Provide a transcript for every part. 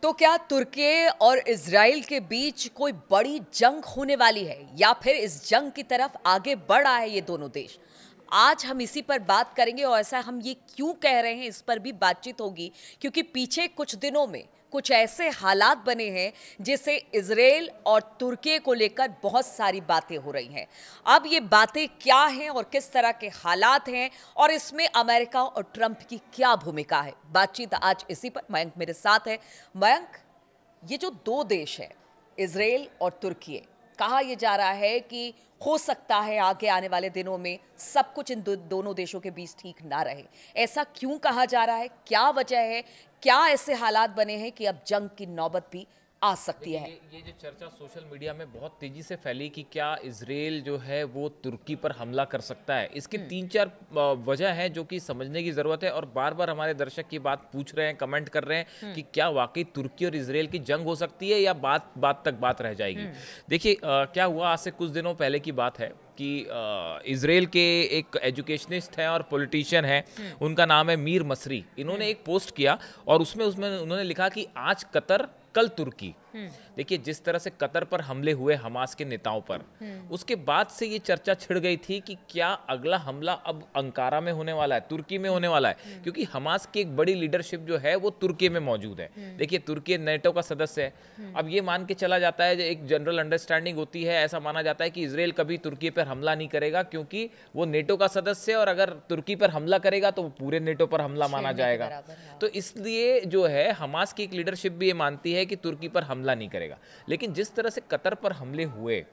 तो क्या तुर्की और इजराइल के बीच कोई बड़ी जंग होने वाली है या फिर इस जंग की तरफ आगे बढ़ रहा है ये दोनों देश? आज हम इसी पर बात करेंगे और ऐसा हम ये क्यों कह रहे हैं इस पर भी बातचीत होगी, क्योंकि पीछे कुछ दिनों में कुछ ऐसे हालात बने हैं जिससे इजराइल और तुर्की को लेकर बहुत सारी बातें हो रही हैं। अब ये बातें क्या हैं और किस तरह के हालात हैं और इसमें अमेरिका और ट्रंप की क्या भूमिका है, बातचीत आज इसी पर। मयंक मेरे साथ है। मयंक, ये जो दो देश है इजराइल और तुर्की, कहा यह जा रहा है कि हो सकता है आगे आने वाले दिनों में सब कुछ इन दोनों देशों के बीच ठीक ना रहे। ऐसा क्यों कहा जा रहा है, क्या वजह है, क्या ऐसे हालात बने हैं कि अब जंग की नौबत भी आ सकती है? ये जो चर्चा सोशल मीडिया में बहुत तेजी से फैली कि क्या इजराइल जो है वो तुर्की पर हमला कर सकता है, इसके 3-4 वजह हैं जो कि समझने की ज़रूरत है। और बार बार हमारे दर्शक की बात पूछ रहे हैं, कमेंट कर रहे हैं कि क्या वाकई तुर्की और इजराइल की जंग हो सकती है या बात तक बात रह जाएगी। देखिए क्या हुआ, आज से कुछ दिनों पहले की बात है कि इजराइल के एक एजुकेशनिस्ट हैं और पॉलिटिशियन हैं, उनका नाम है मीर मसरी। इन्होंने एक पोस्ट किया और उसमें उन्होंने लिखा कि आज कतर कल तुर्की। देखिए जिस तरह से कतर पर हमले हुए हमास के नेताओं पर, उसके बाद से ये चर्चा छिड़ गई थी कि क्या अगला हमला अब अंकारा में होने वाला है, तुर्की में होने वाला है, क्योंकि हमास की एक बड़ी लीडरशिप जो है वो तुर्की में मौजूद है। देखिए तुर्की नेटो का सदस्य है। अब ये मान के चला जाता है, एक जनरल अंडरस्टैंडिंग होती है, ऐसा माना जाता है कि इजराइल कभी तुर्की पर हमला नहीं करेगा क्योंकि वो नेटो का सदस्य है और अगर तुर्की पर हमला करेगा तो पूरे नेटो पर हमला माना जाएगा। तो इसलिए जो है हमास की एक लीडरशिप भी ये मानती है कि तुर्की पर हमला नहीं करेगा। लेकिन जिस तरह से कतर पर हमले हुए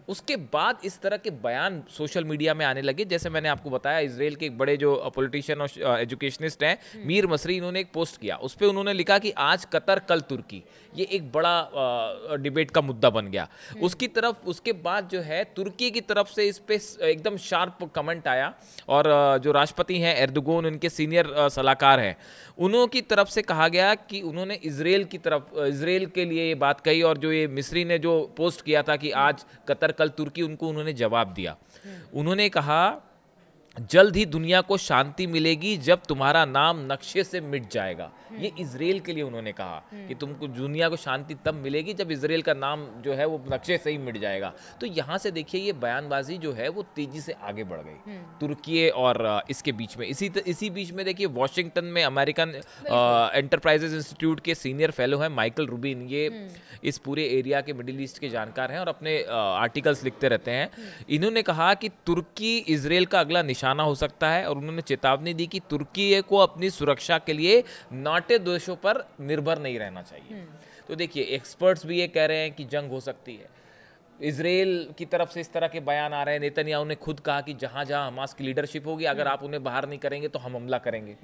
उसके बाद इस तरह के बयान सोशल मीडिया में आने लगे। जैसे मैंने आपको बताया, इजराइल के एक बड़े जो पॉलिटिशियन और एजुकेशनिस्ट हैं मीर मसरी, इन्होंने एक पोस्ट किया, उस पर उन्होंने लिखा कि आज कतर कल तुर्की। ये एक बड़ा डिबेट का मुद्दा बन गया। उसके बाद जो है तुर्की की तरफ से इस पे एकदम शार्प कमेंट आया और जो राष्ट्रपति हैं एर्दोगन, उनके सीनियर सलाहकार हैं, उन्हों की तरफ से कहा गया कि उन्होंने इजराइल के लिए ये बात कही। और जो ये मिस्री ने जो पोस्ट किया था कि आज कतर कल तुर्की, उनको उन्होंने जवाब दिया। उन्होंने कहा जल्द ही दुनिया को शांति मिलेगी जब तुम्हारा नाम नक्शे से मिट जाएगा। ये इजराइल के लिए उन्होंने कहा कि तुमको दुनिया को शांति तब मिलेगी जब इजराइल का नाम जो है वो नक्शे से ही मिट जाएगा। तो यहाँ से देखिए ये बयानबाजी जो है वो तेजी से आगे बढ़ गई तुर्की और इसके बीच में। इसी बीच में देखिए वॉशिंगटन में अमेरिकन एंटरप्राइजेज इंस्टीट्यूट के सीनियर फेलो हैं माइकल रूबिन। ये इस पूरे एरिया के मिडिल ईस्ट के जानकार हैं और अपने आर्टिकल्स लिखते रहते हैं। इन्होंने कहा कि तुर्की इजराइल का अगला निशाना हो सकता है और उन्होंने चेतावनी दी कि तुर्की को अपनी सुरक्षा के लिए नाटे देशों पर निर्भर नहीं रहना चाहिए। तो देखिए एक्सपर्ट्स भी ये कह रहे हैं कि जंग हो सकती है। इजराइल की तरफ से इस तरह के बयान आ रहे हैं। नेतन्याहू ने खुद कहा कि जहां जहां हमास की लीडरशिप होगी, अगर आप उन्हें बाहर नहीं करेंगे तो हम हमला करेंगे।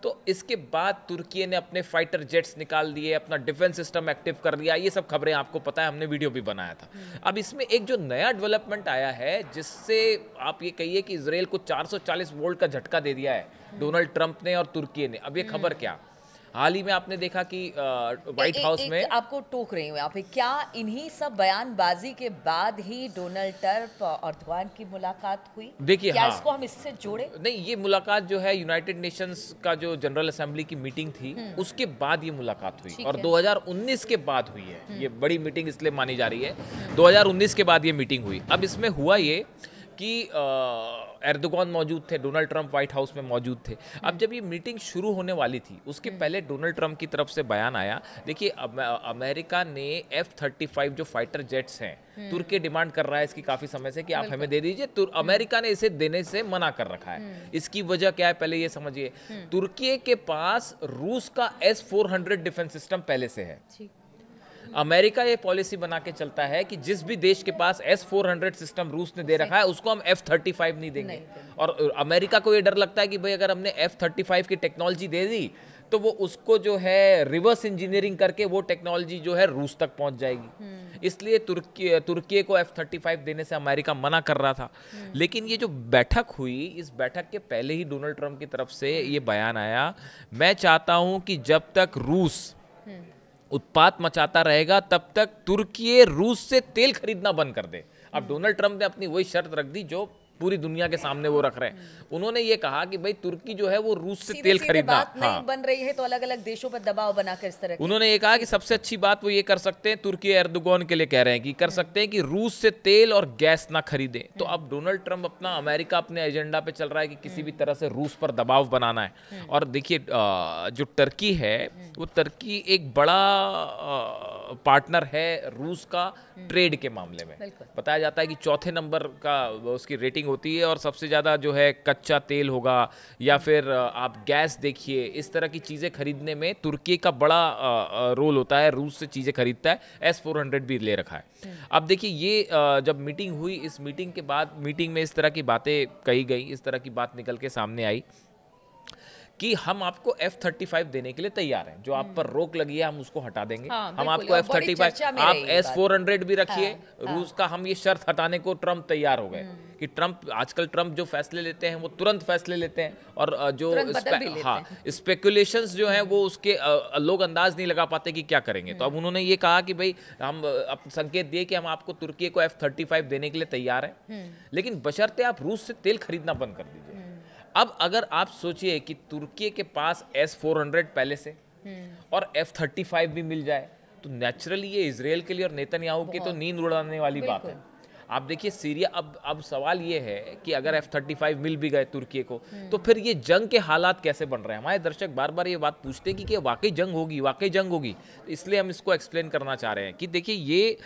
तो इसके बाद तुर्की ने अपने फाइटर जेट्स निकाल दिए, अपना डिफेंस सिस्टम एक्टिव कर लिया। ये सब खबरें आपको पता है, हमने वीडियो भी बनाया था। अब इसमें एक जो नया डेवलपमेंट आया है जिससे आप ये कहिए कि इजराइल को 440 वोल्ट का झटका दे दिया है डोनाल्ड ट्रंप ने और तुर्की ने। अब ये खबर क्या, हाल ही में आपने देखा कि व्हाइट हाउस में, आपको टोक रही हूँ यहाँ पे, क्या इन्हीं सब बयानबाजी के बाद ही डोनाल्ड ट्रंप और एर्दोगन की मुलाकात हुई? देखिए क्या हाँ, इसको हम इससे जोड़े? नहीं, ये मुलाकात जो है यूनाइटेड नेशंस का जो जनरल असेंबली की मीटिंग थी उसके बाद ये मुलाकात हुई और 2019 के बाद हुई है। ये बड़ी मीटिंग इसलिए मानी जा रही है, 2019 के बाद ये मीटिंग हुई। अब इसमें हुआ ये कि एर्दोगन मौजूद थे, डोनाल्ड ट्रंप व्हाइट हाउस में मौजूद थे। अब जब ये मीटिंग शुरू होने वाली थी उसके पहले डोनाल्ड ट्रंप की तरफ से बयान आया। देखिए अमेरिका ने F-35 जो फाइटर जेट्स हैं, तुर्की डिमांड कर रहा है इसकी काफी समय से कि आप हमें दे दीजिए, तो अमेरिका ने इसे देने से मना कर रखा है। इसकी वजह क्या है पहले ये समझिए। तुर्की के पास रूस का S-400 डिफेंस सिस्टम पहले से है। अमेरिका ये पॉलिसी बना के चलता है कि जिस भी देश के पास S-400 सिस्टम रूस ने दे रखा है उसको हम F-35 नहीं देंगे। और अमेरिका को ये डर लगता है कि भाई अगर हमने F-35 की टेक्नोलॉजी दे दी तो वो उसको जो है रिवर्स इंजीनियरिंग करके वो टेक्नोलॉजी जो है रूस तक पहुंच जाएगी। इसलिए तुर्की को F-35 देने से अमेरिका मना कर रहा था। लेकिन ये जो बैठक हुई, इस बैठक के पहले ही डोनाल्ड ट्रंप की तरफ से ये बयान आया, मैं चाहता हूं कि जब तक रूस उत्पात मचाता रहेगा तब तक तुर्की रूस से तेल खरीदना बंद कर दे। अब डोनाल्ड ट्रंप ने अपनी वही शर्त रख दी जो पूरी दुनिया के सामने वो रख रहे हैं। उन्होंने ये कहा कि भाई तुर्की जो है वो रूस से तेल सीधे खरीदना, बात नहीं बन रही है तो अलग अलग देशों पर दबाव बनाकर इस तरह उन्होंने ये कहा कि सबसे अच्छी बात वो ये कर सकते हैं, तुर्की एर्दोगन के लिए कह रहे हैं कि कर सकते हैं कि रूस से तेल और गैस ना खरीदें। तो अब डोनाल्ड ट्रंप अपना, अमेरिका अपने एजेंडा पे चल रहा है कि किसी भी तरह से रूस पर दबाव बनाना है। और देखिए जो टर्की है वो टर्की एक बड़ा पार्टनर है रूस का ट्रेड के मामले में। बताया जाता है कि चौथे नंबर का उसकी रेटिंग होती है और सबसे ज़्यादा जो है कच्चा तेल होगा या फिर आप गैस देखिए, इस तरह की चीज़ें खरीदने में तुर्की का बड़ा रोल होता है। रूस से चीज़ें खरीदता है, S-400 भी ले रखा है। अब देखिए ये जब मीटिंग हुई, इस मीटिंग के बाद मीटिंग में इस तरह की बातें कही गई, इस तरह की बात निकल के सामने आई कि हम आपको F-35 देने के लिए तैयार हैं, जो आप पर रोक लगी है हम उसको हटा देंगे। हम आपको F-35, आप S-400 भी रखिए। रूस का हम ये शर्त हटाने को ट्रंप तैयार हो गए कि आजकल ट्रंप जो फैसले लेते हैं वो तुरंत फैसले लेते हैं और जो स्पेकुलेशंस जो हैं वो उसके लोग अंदाज नहीं लगा पाते कि क्या करेंगे। तो अब उन्होंने ये कहा कि भाई हम संकेत दिए कि हम आपको तुर्की को F-35 देने के लिए तैयार हैं, लेकिन बशर्ते आप रूस से तेल खरीदना बंद कर दीजिए। अब अगर आप सोचिए कि तुर्की के पास S-400 पहले से और F-35 भी मिल जाए तो नेचुरली ये इजराइल के लिए और नेतन्याहू की तो नींद उड़ाने वाली बात है। आप देखिए सीरिया, अब सवाल ये है कि अगर F-35 मिल भी गए तुर्की को तो फिर ये जंग के हालात कैसे बन रहे हैं। हमारे दर्शक बार बार ये बात पूछते हैं कि वाकई जंग होगी, वाकई जंग होगी। तो इसलिए हम इसको एक्सप्लेन करना चाह रहे हैं कि देखिए ये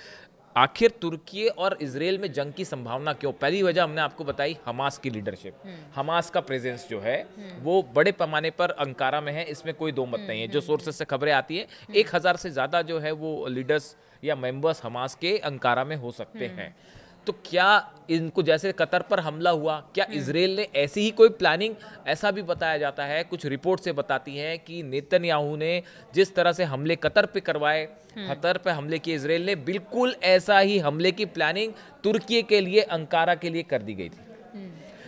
आखिर तुर्की और इजराइल में जंग की संभावना क्यों। पहली वजह हमने आपको बताई, हमास की लीडरशिप, हमास का प्रेजेंस जो है वो बड़े पैमाने पर अंकारा में है, इसमें कोई दो मत नहीं है। जो सोर्सेस से खबरें आती है 1000 से ज्यादा जो है वो लीडर्स या मेंबर्स हमास के अंकारा में हो सकते हैं। तो क्या इनको, जैसे कतर पर हमला हुआ, क्या इजराइल ने ऐसी ही कोई प्लानिंग, ऐसा भी बताया जाता है, कुछ रिपोर्ट से बताती हैं कि नेतन्याहू ने जिस तरह से हमले कतर पे करवाए, कतर पे हमले किए इजराइल ने, बिल्कुल ऐसा ही हमले की प्लानिंग तुर्की के लिए, अंकारा के लिए कर दी गई थी।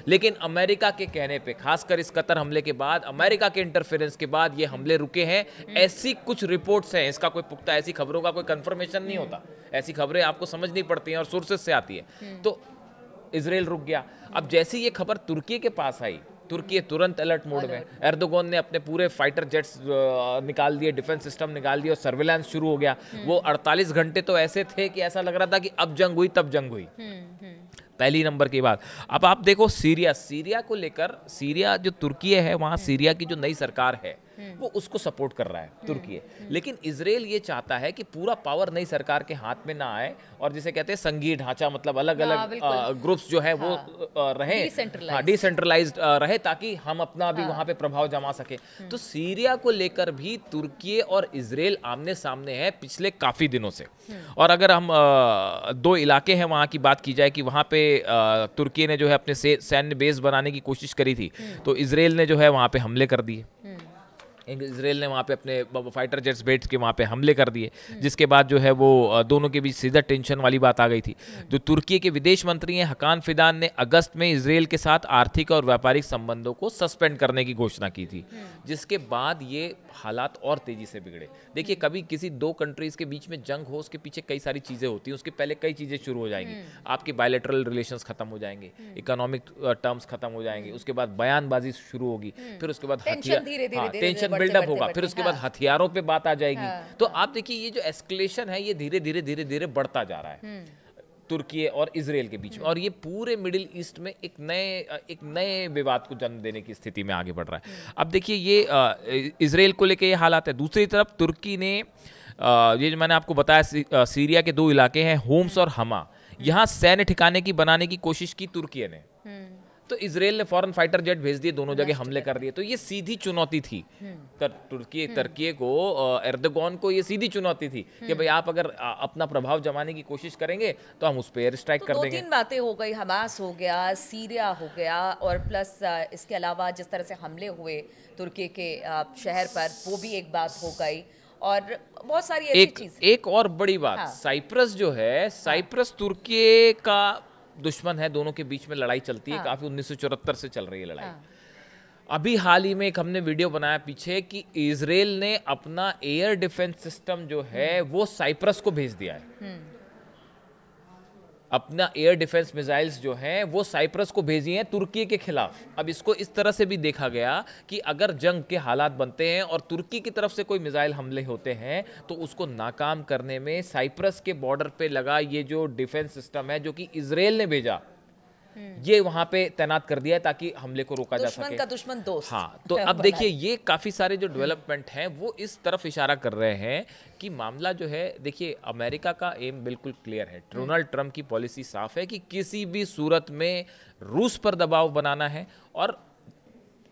लेकिन अमेरिका के कहने पे, खासकर इस कतर हमले के बाद, अमेरिका के इंटरफेरेंस के बाद ये हमले रुके हैं, ऐसी कुछ रिपोर्ट्स हैं। इसका कोई पुख्ता, ऐसी खबरों का कोई कंफर्मेशन नहीं होता, ऐसी खबरें आपको समझनी पड़ती हैं और सोर्सेस से आती है। तो इजराइल रुक गया। अब जैसी ये खबर तुर्की के पास आई, तुर्की तुरंत अलर्ट मोड में, एर्दोगन ने अपने पूरे फाइटर जेट्स निकाल दिए, डिफेंस सिस्टम निकाल दिए और सर्विलांस शुरू हो गया। वो 48 घंटे तो ऐसे थे कि ऐसा लग रहा था कि अब जंग हुई तब जंग हुई। पहली नंबर की बात। अब आप देखो सीरिया को लेकर, सीरिया जो तुर्की है वहाँ सीरिया की जो नई सरकार है वो उसको सपोर्ट कर रहा है तुर्की, लेकिन इजराइल ये चाहता है कि पूरा पावर नई सरकार के हाथ में ना आए और जिसे कहते हैं संघीय ढांचा, मतलब अलग अलग ग्रुप्स जो है वो रहे, डिसेंट्रलाइज्ड रहे, ताकि हम अपना भी वहाँ पे प्रभाव जमा सके। तो सीरिया को लेकर भी तुर्की और इजराइल आमने सामने है पिछले काफी दिनों से। और अगर हम दो इलाके हैं वहाँ की बात की जाए कि वहाँ पे तुर्की ने जो है अपने सैन्य बेस बनाने की कोशिश करी थी, तो इजराइल ने जो है वहाँ पे हमले कर दिए। इजराइल ने वहाँ पे अपने फाइटर जेट्स भेज के वहाँ पे हमले कर दिए, जिसके बाद जो है वो दोनों के बीच सीधा टेंशन वाली बात आ गई थी। जो तुर्की के विदेश मंत्री हैं हकान फिदान ने अगस्त में इजराइल के साथ आर्थिक और व्यापारिक संबंधों को सस्पेंड करने की घोषणा की थी, जिसके बाद ये हालात और तेजी से बिगड़े। देखिए कभी किसी दो कंट्रीज के बीच में जंग हो, उसके पीछे कई सारी चीज़ें होती हैं, उसके पहले कई चीज़ें शुरू हो जाएंगी। आपके बायलैटरल रिलेशंस खत्म हो जाएंगे, इकोनॉमिक टर्म्स खत्म हो जाएंगे, उसके बाद बयानबाजी शुरू होगी, फिर उसके बाद टेंशन बिल्डअप होगा, फिर उसके बाद हथियारों पे बात आ जाएगी। तो आप देखिए ये जो एस्केलेशन है ये धीरे धीरे बढ़ता जा रहा है तुर्की और इजराइल के बीच में, और ये पूरे मिडिल ईस्ट में एक नए विवाद को जन्म देने की स्थिति में आगे बढ़ रहा है। अब देखिए ये इजराइल को लेकर ये हालात है। दूसरी तरफ तुर्की ने ये जो मैंने आपको बताया सीरिया के दो इलाके हैं होम्स और हमा, यहाँ सैन्य ठिकाने की बनाने की कोशिश की तुर्की ने, तो इजराइल ने फौरन फाइटर जेट भेज दिए, दोनों जगह हमले कर दिए। तो ये सीधी चुनौती थी तुर्की को, एर्दोगन को ये सीधी चुनौती थी कि भाई आप अगर अपना प्रभाव जमाने की कोशिश करेंगे तो हम उस पर एयर स्ट्राइक कर देंगे। 2-3 बातें हो गई, हमास हो गया, सीरिया हो गया, और प्लस इसके अलावा जिस तरह से हमले हुए तुर्की के शहर पर, वो भी एक बात हो गई, और बहुत सारी ऐसी चीजें। एक और बड़ी बात, साइप्रस जो है, साइप्रस तुर्की का दुश्मन है, दोनों के बीच में लड़ाई चलती है, काफी 1974 से चल रही है लड़ाई। अभी हाल ही में एक हमने वीडियो बनाया पीछे कि इजराइल ने अपना एयर डिफेंस सिस्टम जो है वो साइप्रस को भेज दिया है। अपना एयर डिफेंस मिसाइल्स जो हैं वो साइप्रस को भेजी हैं तुर्की के खिलाफ। अब इसको इस तरह से भी देखा गया कि अगर जंग के हालात बनते हैं और तुर्की की तरफ से कोई मिसाइल हमले होते हैं तो उसको नाकाम करने में साइप्रस के बॉर्डर पे लगा ये जो डिफेंस सिस्टम है जो कि इजराइल ने भेजा, ये वहां पे तैनात कर दिया है ताकि हमले को रोका जा सके। दुश्मन का दुश्मन दोस्त। हाँ, तो अब देखिए ये काफी सारे जो डेवलपमेंट हैं वो इस तरफ इशारा कर रहे हैं कि मामला जो है, देखिए अमेरिका का एम बिल्कुल क्लियर है, डोनाल्ड ट्रंप की पॉलिसी साफ है कि किसी भी सूरत में रूस पर दबाव बनाना है और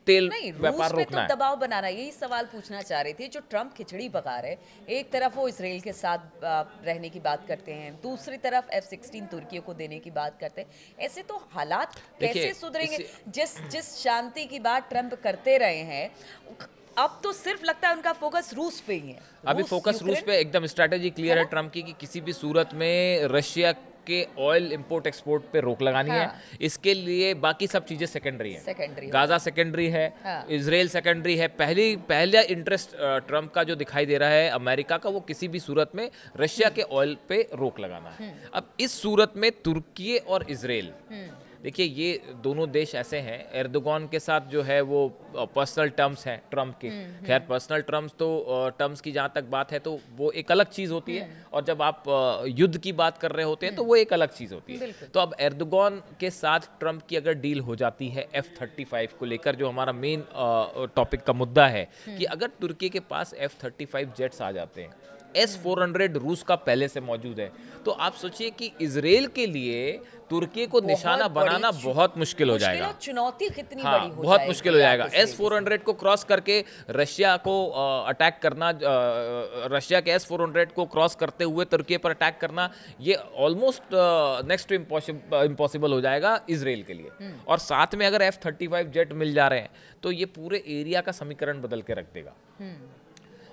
तेल व्यापार रोकना है। तो दबाव बनाना, यही सवाल पूछना चाह रहे थे। जो ट्रंप खिचड़ी पका रहे, एक तरफ वो इसराइल के साथ रहने की बात करते हैं, दूसरी तरफ F-16 तुर्की को देने की बात करते हैं। ऐसे तो हालात कैसे सुधरेंगे? जिस शांति की बात ट्रंप करते रहे हैं, अब तो सिर्फ लगता है उनका फोकस रूस पे ही है। अभी फोकस रूस पे, एकदम स्ट्रैटेजी क्लियर है ट्रंप की कि किसी भी सूरत में रशिया के ऑयल इंपोर्ट एक्सपोर्ट पे रोक लगानी है। इसके लिए बाकी सब चीजें सेकेंडरी हैं। गाजा सेकेंडरी है, इजराइल सेकेंडरी है। पहला इंटरेस्ट ट्रंप का जो दिखाई दे रहा है अमेरिका का, वो किसी भी सूरत में रशिया के ऑयल पे रोक लगाना है। अब इस सूरत में तुर्की और इजराइल, देखिए ये दोनों देश ऐसे हैं, एर्दोगान के साथ जो है वो पर्सनल टर्म्स हैं ट्रंप के। खैर पर्सनल टर्म्स की जहाँ तक बात है तो वो एक अलग चीज़ होती है, और जब आप युद्ध की बात कर रहे होते हैं तो वो एक अलग चीज़ होती है। तो अब एर्दोगान के साथ ट्रंप की अगर डील हो जाती है F-35 को लेकर, जो हमारा मेन टॉपिक का मुद्दा है, कि अगर तुर्की के पास F-35 जेट्स आ जाते हैं, S-400 रूस का पहले से मौजूद है, तो आप सोचिए कि इजराइल के लिए तुर्की को निशाना बनाना बहुत मुश्किल हो जाएगा। चुनौती कितनी हाँ, बड़ी हो बहुत जाएगी। मुश्किल हो जाएगा। S-400 को क्रॉस करके रशिया को अटैक करना, रशिया के S-400 को क्रॉस करते हुए तुर्की पर अटैक करना, ये ऑलमोस्ट नेक्स्ट टू इम्पॉसिबल हो जाएगा इजराइल के लिए। और साथ में अगर F-35 जेट मिल जा रहे हैं तो ये पूरे एरिया का समीकरण बदल के रख देगा।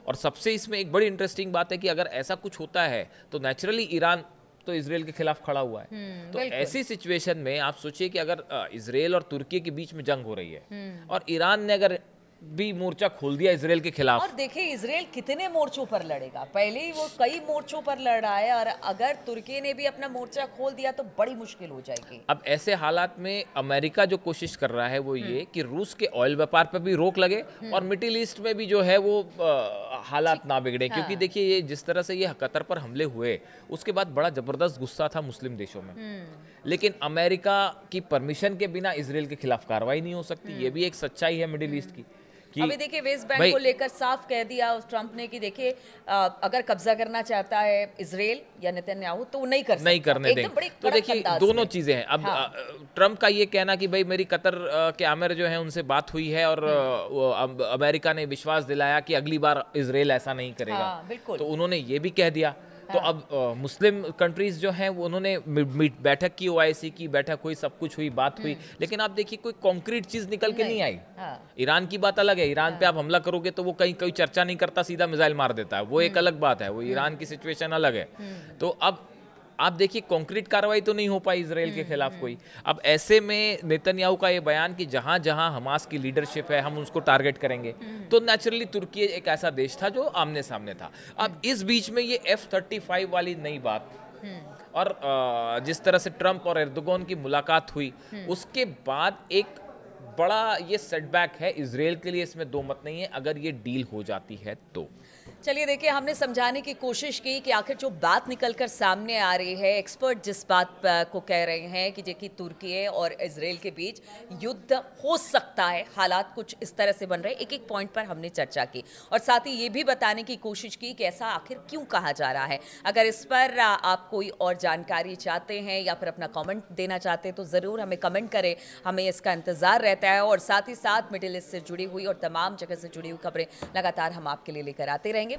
और सबसे इसमें एक बड़ी इंटरेस्टिंग बात है कि अगर ऐसा कुछ होता है तो नेचुरली ईरान तो इजराइल के खिलाफ खड़ा हुआ है। तो ऐसी सिचुएशन में आप सोचिए कि अगर इजराइल और तुर्की के बीच में जंग हो रही है और ईरान ने अगर भी मोर्चा खोल दिया इजराइल के खिलाफ, और देखिए इजराइल कितने मोर्चों पर लड़ेगा, पहले ही वो कई मोर्चों पर लड़ रहा है, और अगर तुर्की ने भी अपना मोर्चा खोल दिया तो बड़ी मुश्किल हो जाएगी। अब ऐसे हालात में अमेरिका जो कोशिश कर रहा है वो ये कि रूस के ऑयल व्यापार पर भी रोक लगे और मिडिल ईस्ट में भी जो है वो हालात ना बिगड़े। क्योंकि देखिए ये जिस तरह से ये कतर पर हमले हुए, उसके बाद बड़ा जबरदस्त गुस्सा था मुस्लिम देशों में, लेकिन अमेरिका की परमिशन के बिना इजराइल के खिलाफ कार्रवाई नहीं हो सकती। ये भी एक सच्चाई है मिडिल ईस्ट की। अभी देखिए वेस्ट बैंक को लेकर साफ कह दिया उस ट्रंप ने कि देखिए अगर कब्जा करना चाहता है इजराइल या नेतन्याहू तो वो नहीं करने देंगे। तो देखिए दोनों चीजें हैं। अब ट्रंप का ये कहना कि भाई मेरी कतर के आमिर जो है उनसे बात हुई है और अमेरिका ने विश्वास दिलाया कि अगली बार इजराइल ऐसा नहीं करेगा, तो उन्होंने ये भी कह दिया। तो अब मुस्लिम कंट्रीज जो हैं वो उन्होंने बैठक की, OIC की बैठक हुई, सब कुछ हुई, बात हुई, लेकिन आप देखिए कोई कॉन्क्रीट चीज निकल के नहीं आई। ईरान की बात अलग है, ईरान पे आप हमला करोगे तो वो कहीं कोई चर्चा नहीं करता, सीधा मिसाइल मार देता है, वो एक अलग बात है, वो ईरान की सिचुएशन अलग है। तो अब आप देखिए कॉन्क्रीट कार्रवाई तो नहीं हो पाई इजराइल के खिलाफ कोई। अब ऐसे में नेतन्याहू का ये बयान कि जहां जहां हमास की लीडरशिप है हम उसको टारगेट करेंगे, तो नेचुरली तुर्की एक ऐसा देश था जो आमने सामने था। अब इस बीच में ये F-35 वाली नई बात, और जिस तरह से ट्रंप और एर्दोगान की मुलाकात हुई, उसके बाद एक बड़ा ये सेटबैक है इजराइल के लिए, इसमें दो मत नहीं है, अगर ये डील हो जाती है तो। चलिए देखिए, हमने समझाने की कोशिश की कि आखिर जो बात निकलकर सामने आ रही है, एक्सपर्ट जिस बात को कह रहे हैं कि जो कि तुर्की और इजराइल के बीच युद्ध हो सकता है, हालात कुछ इस तरह से बन रहे हैं, एक एक पॉइंट पर हमने चर्चा की और साथ ही ये भी बताने की कोशिश की कि ऐसा आखिर क्यों कहा जा रहा है। अगर इस पर आप कोई और जानकारी चाहते हैं या फिर अपना कमेंट देना चाहते हैं तो ज़रूर हमें कमेंट करें, हमें इसका इंतज़ार रहता है। और साथ ही साथ मिडिल ईस्ट से जुड़ी हुई और तमाम जगह से जुड़ी हुई खबरें लगातार हम आपके लिए लेकर आते रहेंगे।